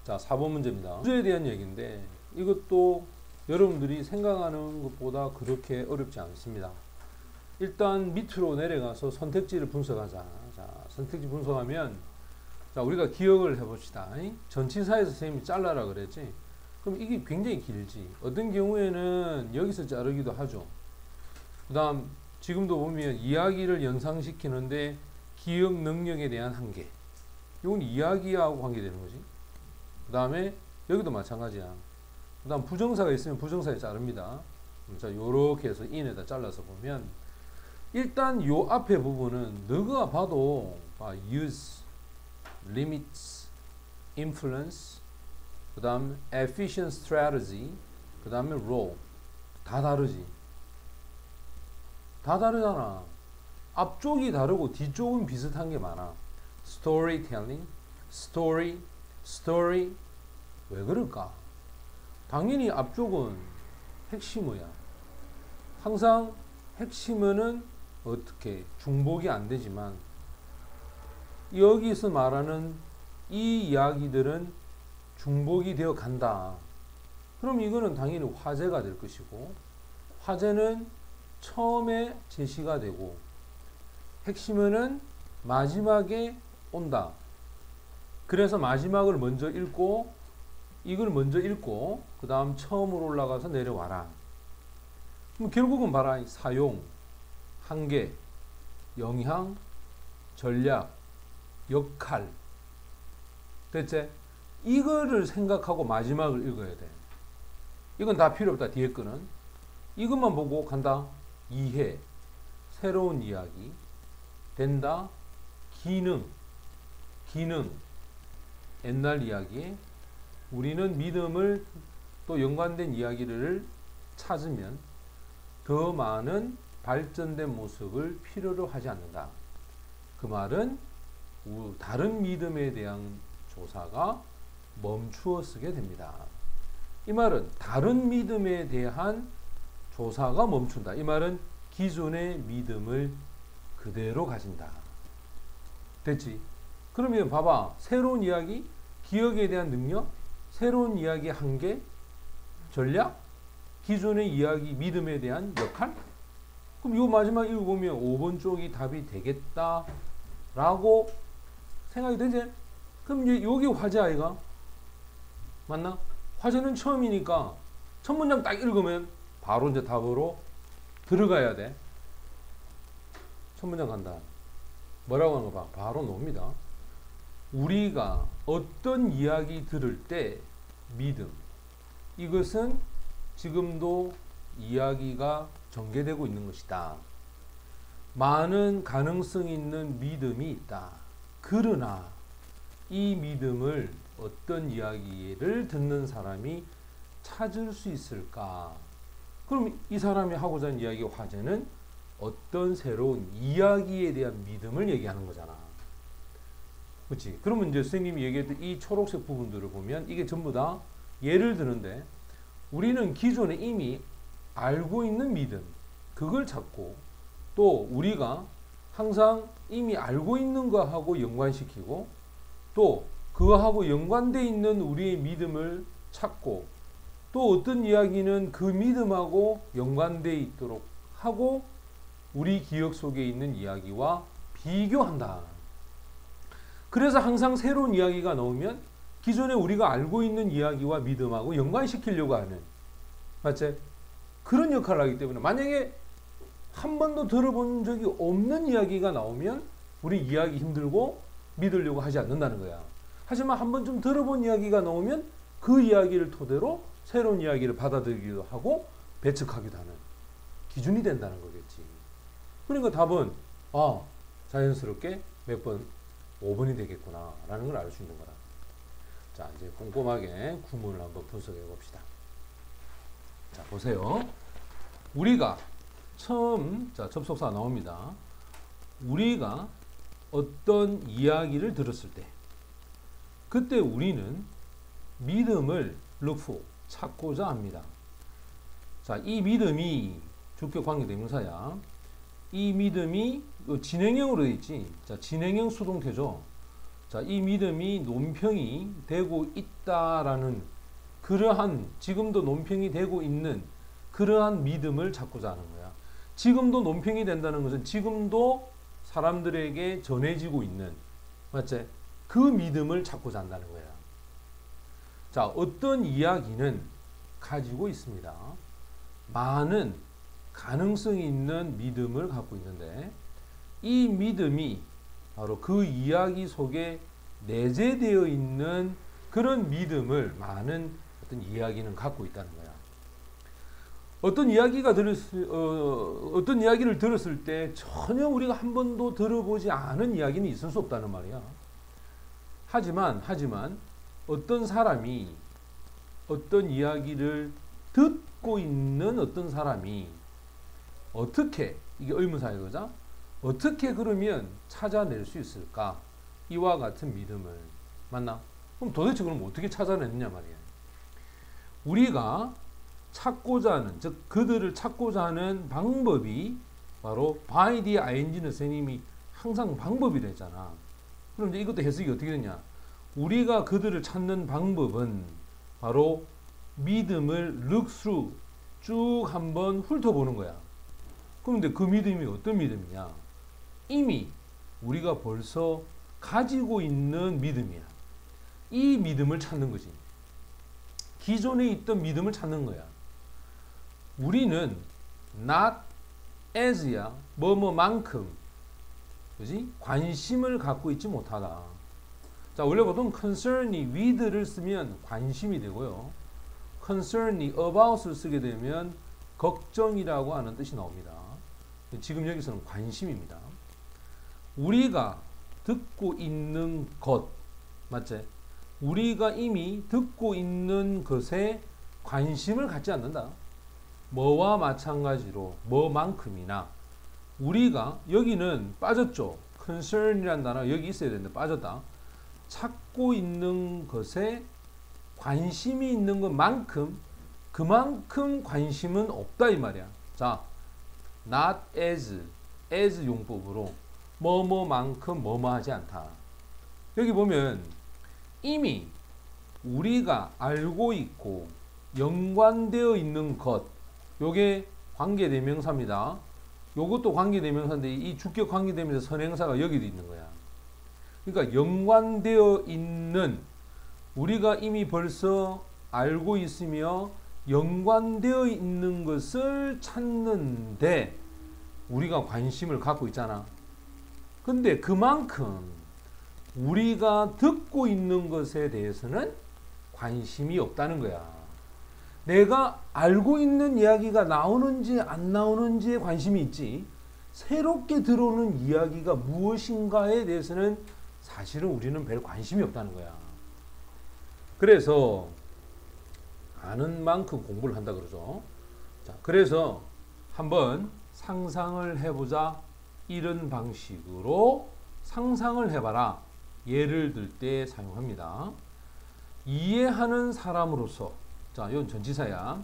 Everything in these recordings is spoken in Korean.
자, 4번 문제입니다. 주제에 대한 얘기인데 이것도 여러분들이 생각하는 것보다 그렇게 어렵지 않습니다. 일단 밑으로 내려가서 선택지를 분석하자. 자, 선택지 분석하면 자, 우리가 기억을 해봅시다. 전치사에서 선생님이 잘라라 그랬지. 그럼 이게 굉장히 길지. 어떤 경우에는 여기서 자르기도 하죠. 그 다음 지금도 보면 이야기를 연상시키는데 기억 능력에 대한 한계. 이건 이야기하고 관계되는 거지. 그 다음에 여기도 마찬가지야. 그 다음 부정사가 있으면 부정사에 자릅니다. 자, 요렇게 해서 in에다 잘라서 보면 일단 요 앞에 부분은 너가 봐도 use, limits, influence, 그 다음 efficient strategy, 그 다음에 role 다 다르지. 다 다르잖아. 앞쪽이 다르고 뒤쪽은 비슷한 게 많아. storytelling, story 왜 그럴까? 당연히 앞쪽은 핵심어야. 항상 핵심어는 어떻게 중복이 안 되지만 여기서 말하는 이 이야기들은 중복이 되어 간다. 그럼 이거는 당연히 화제가 될 것이고 화제는 처음에 제시가 되고 핵심어는 마지막에 온다. 그래서 마지막을 먼저 읽고 이걸 먼저 읽고 그 다음 처음으로 올라가서 내려와라. 그럼 결국은 봐라. 사용, 한계, 영향, 전략, 역할. 됐지? 이거를 생각하고 마지막을 읽어야 돼. 이건 다 필요 없다. 뒤에 거는. 이것만 보고 간다. 이해, 새로운 이야기, 된다, 기능, 옛날 이야기. 우리는 믿음을 또 연관된 이야기를 찾으면 더 많은 발전된 모습을 필요로 하지 않는다. 그 말은 다른 믿음에 대한 조사가 멈추어 서게 됩니다. 이 말은 다른 믿음에 대한 조사가 멈춘다. 이 말은 기존의 믿음을 그대로 가진다. 됐지? 그러면 봐봐. 새로운 이야기, 기억에 대한 능력, 새로운 이야기의 한계, 전략, 기존의 이야기, 믿음에 대한 역할? 그럼 이 마지막 읽어보면 5번 쪽이 답이 되겠다라고 생각이 되지? 그럼 이제 여기 화제 아이가? 맞나? 화제는 처음이니까 첫 문장 딱 읽으면 바로 이제 답으로 들어가야 돼. 첫 문장 간다. 뭐라고 하는 거 봐. 바로 나옵니다. 우리가 어떤 이야기 들을 때 믿음. 이것은 지금도 이야기가 전개되고 있는 것이다. 많은 가능성 있는 믿음이 있다. 그러나 이 믿음을 어떤 이야기를 듣는 사람이 찾을 수 있을까? 그럼 이 사람이 하고자 하는 이야기의 화제는 어떤 새로운 이야기에 대한 믿음을 얘기하는 거잖아. 그렇지? 그러면 이제 선생님이 얘기했던 이 초록색 부분들을 보면 이게 전부 다 예를 드는데 우리는 기존에 이미 알고 있는 믿음, 그걸 찾고 또 우리가 항상 이미 알고 있는 거하고 연관시키고 또 그거하고 연관되어 있는 우리의 믿음을 찾고 또 어떤 이야기는 그 믿음하고 연관되어 있도록 하고 우리 기억 속에 있는 이야기와 비교한다. 그래서 항상 새로운 이야기가 나오면 기존에 우리가 알고 있는 이야기와 믿음하고 연관시키려고 하는, 맞지? 그런 역할을 하기 때문에 만약에 한 번도 들어본 적이 없는 이야기가 나오면 우리 이해하기 힘들고 믿으려고 하지 않는다는 거야. 하지만 한 번쯤 들어본 이야기가 나오면 그 이야기를 토대로 새로운 이야기를 받아들이기도 하고 배척하기도 하는 기준이 된다는 거겠지. 그러니까 답은 자연스럽게 몇 번 5번이 되겠구나 라는 걸 알 수 있는 거라. 자, 이제 꼼꼼하게 구문을 한번 분석해 봅시다. 자, 보세요. 우리가 처음, 자, 접속사 나옵니다. 우리가 어떤 이야기를 들었을 때 그때 우리는 믿음을 look for, 찾고자 합니다. 자, 이 믿음이 주격 관계대명사야. 이 믿음이 진행형으로 되어 있지. 자, 진행형 수동태죠. 자, 이 믿음이 논평이 되고 있다라는 그러한 지금도 논평이 되고 있는 그러한 믿음을 찾고자 하는 거야. 지금도 논평이 된다는 것은 지금도 사람들에게 전해지고 있는, 맞지? 그 믿음을 찾고자 한다는 거야. 자, 어떤 이야기는 가지고 있습니다. 많은 가능성이 있는 믿음을 갖고 있는데 이 믿음이 바로 그 이야기 속에 내재되어 있는 그런 믿음을 많은 어떤 이야기는 갖고 있다는 거야. 어떤 이야기를 들었을 때 전혀 우리가 한 번도 들어보지 않은 이야기는 있을 수 없다는 말이야. 하지만 어떤 사람이 어떤 이야기를 듣고 있는 어떤 사람이 어떻게, 이게 의문사예요, 그죠? 어떻게 그러면 찾아낼 수 있을까? 이와 같은 믿음을. 맞나? 그럼 도대체 그럼 어떻게 찾아냈느냐 말이야. 우리가 찾고자 하는, 즉 그들을 찾고자 하는 방법이 바로 by the ing는 선생님이 항상 방법이라 했잖아. 그럼 이제 이것도 해석이 어떻게 되냐? 우리가 그들을 찾는 방법은 바로 믿음을 look through, 쭉 한번 훑어보는 거야. 그런데 그 믿음이 어떤 믿음이냐? 이미 우리가 벌써 가지고 있는 믿음이야. 이 믿음을 찾는 거지. 기존에 있던 믿음을 찾는 거야. 우리는 not as야, 뭐뭐만큼, 그지? 관심을 갖고 있지 못하다. 자, 원래 보통 concern이 with를 쓰면 관심이 되고요. concern이 about을 쓰게 되면 걱정이라고 하는 뜻이 나옵니다. 지금 여기서는 관심입니다. 우리가 듣고 있는 것, 맞지? 우리가 이미 듣고 있는 것에 관심을 갖지 않는다. 뭐와 마찬가지로 뭐만큼이나 우리가 여기는 빠졌죠. concern이라는 단어 여기 있어야 되는데 빠졌다. 찾고 있는 것에 관심이 있는 것만큼 그만큼 관심은 없다 이 말이야. 자, not as 용법으로 뭐뭐만큼 뭐뭐하지 않다. 여기 보면 이미 우리가 알고 있고 연관되어 있는 것, 요게 관계대명사입니다. 요것도 관계대명사인데 이 주격 관계대명사 선행사가 여기도 있는 거야. 그러니까 연관되어 있는, 우리가 이미 벌써 알고 있으며 연관되어 있는 것을 찾는데 우리가 관심을 갖고 있잖아. 근데 그만큼 우리가 듣고 있는 것에 대해서는 관심이 없다는 거야. 내가 알고 있는 이야기가 나오는지 안 나오는지에 관심이 있지, 새롭게 들어오는 이야기가 무엇인가에 대해서는 사실은 우리는 별 관심이 없다는 거야. 그래서 아는 만큼 공부를 한다 그러죠. 자, 그래서 한번 상상을 해보자. 이런 방식으로 상상을 해봐라. 예를 들 때 사용합니다. 이해하는 사람으로서, 자, 이건 전치사야.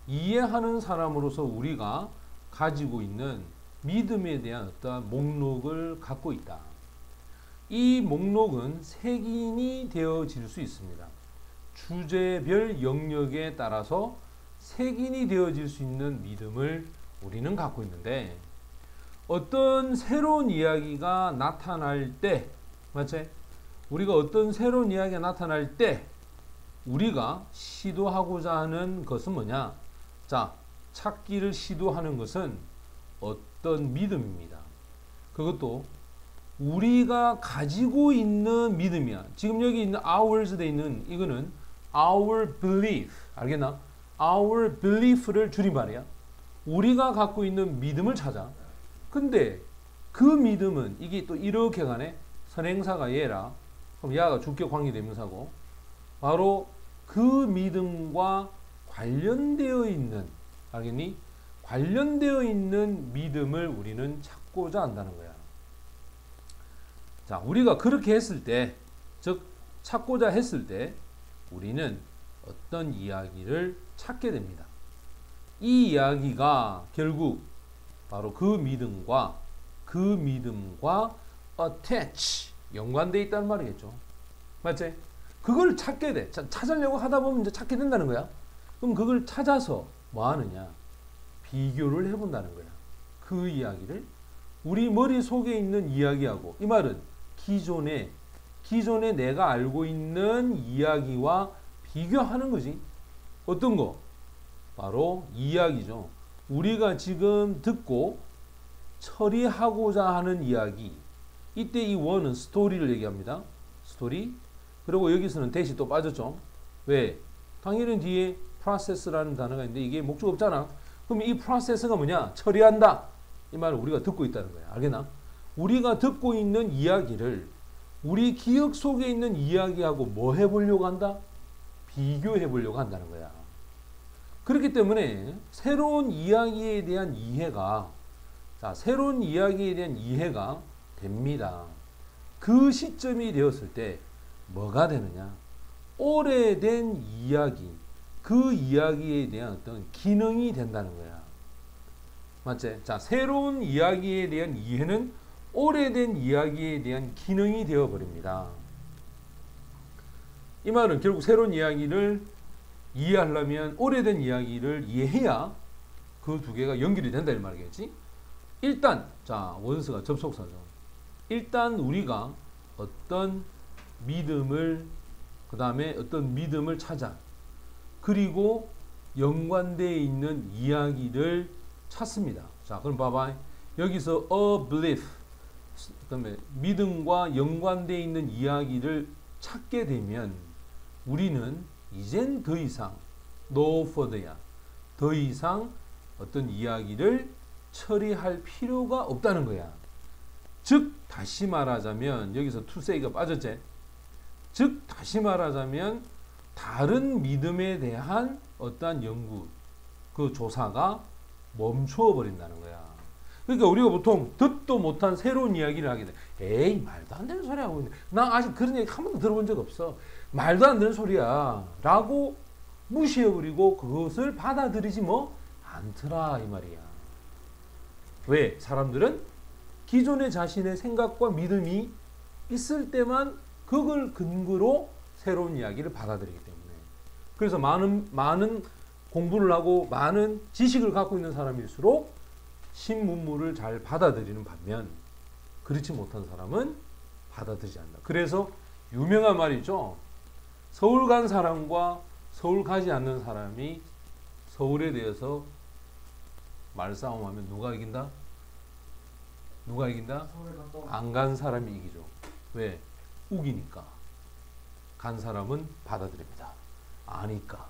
이해하는 사람으로서 우리가 가지고 있는 믿음에 대한 어떤 목록을 갖고 있다. 이 목록은 색인이 되어질 수 있습니다. 주제별 영역에 따라서 색인이 되어질 수 있는 믿음을 우리는 갖고 있는데, 어떤 새로운 이야기가 나타날 때, 맞지? 우리가 어떤 새로운 이야기가 나타날 때 우리가 시도하고자 하는 것은 뭐냐? 자, 찾기를 시도하는 것은 어떤 믿음입니다. 그것도 우리가 가지고 있는 믿음이야. 지금 여기 있는 ours 돼 있는 이거는 our belief, 알겠나? our belief를 줄임말이야. 우리가 갖고 있는 믿음을 찾아. 근데 그 믿음은 이게 또 이렇게 가네. 선행사가 얘라. 그럼 얘가 주격 관계대명사고, 바로 그 믿음과 관련되어 있는, 알겠니? 관련되어 있는 믿음을 우리는 찾고자 한다는 거야. 자, 우리가 그렇게 했을 때, 즉 찾고자 했을 때 우리는 어떤 이야기를 찾게 됩니다. 이 이야기가 결국 바로 그 믿음과 attach, 연관돼 있다는 말이겠죠. 맞지? 그걸 찾게 돼. 찾으려고 하다 보면 이제 찾게 된다는 거야. 그럼 그걸 찾아서 뭐 하느냐? 비교를 해본다는 거야. 그 이야기를 우리 머릿속에 있는 이야기하고, 이 말은 기존에 내가 알고 있는 이야기와 비교하는 거지. 어떤 거? 바로 이야기죠. 우리가 지금 듣고 처리하고자 하는 이야기. 이때 이 원은 스토리를 얘기합니다. 스토리. 그리고 여기서는 대시 또 빠졌죠. 왜? 당연히 뒤에 process라는 단어가 있는데 이게 목적 없잖아. 그럼 이 process가 뭐냐? 처리한다. 이 말을 우리가 듣고 있다는 거야. 알겠나? 우리가 듣고 있는 이야기를 우리 기억 속에 있는 이야기하고 뭐 해보려고 한다? 비교해보려고 한다는 거야. 그렇기 때문에 새로운 이야기에 대한 이해가 됩니다. 그 시점이 되었을 때 뭐가 되느냐? 오래된 이야기, 그 이야기에 대한 어떤 기능이 된다는 거야. 맞지? 자, 새로운 이야기에 대한 이해는 오래된 이야기에 대한 기능이 되어버립니다. 이 말은 결국 새로운 이야기를 이해하려면 오래된 이야기를 이해해야 그 두 개가 연결이 된다 이 말이겠지. 일단 자, 원스가 접속사죠. 일단 우리가 어떤 믿음을 찾아 그리고 연관되어 있는 이야기를 찾습니다. 자, 그럼 봐봐. 여기서 a belief, 그다음에 믿음과 연관되어 있는 이야기를 찾게 되면 우리는 이젠 더 이상 no further야. 더 이상 어떤 이야기를 처리할 필요가 없다는 거야. 즉 다시 말하자면 여기서 to say가 빠졌지. 즉 다시 말하자면 다른 믿음에 대한 어떠한 연구, 그 조사가 멈추어 버린다는 거야. 그러니까 우리가 보통 듣도 못한 새로운 이야기를 하게 돼. 에이, 말도 안 되는 소리 하고 있네. 나 아직 그런 얘기 한 번도 들어본 적 없어. 말도 안 되는 소리야. 라고 무시해버리고 그것을 받아들이지 않더라 이 말이야. 왜? 사람들은 기존의 자신의 생각과 믿음이 있을 때만 그걸 근거로 새로운 이야기를 받아들이기 때문에. 그래서 많은 공부를 하고 많은 지식을 갖고 있는 사람일수록 신문물을 잘 받아들이는 반면 그렇지 못한 사람은 받아들이지 않는다. 그래서 유명한 말이죠. 서울 간 사람과 서울 가지 않는 사람이 서울에 대해서 말싸움하면 누가 이긴다? 누가 이긴다? 안 간 사람이 이기죠. 왜? 우기니까. 간 사람은 받아들입니다. 아니까.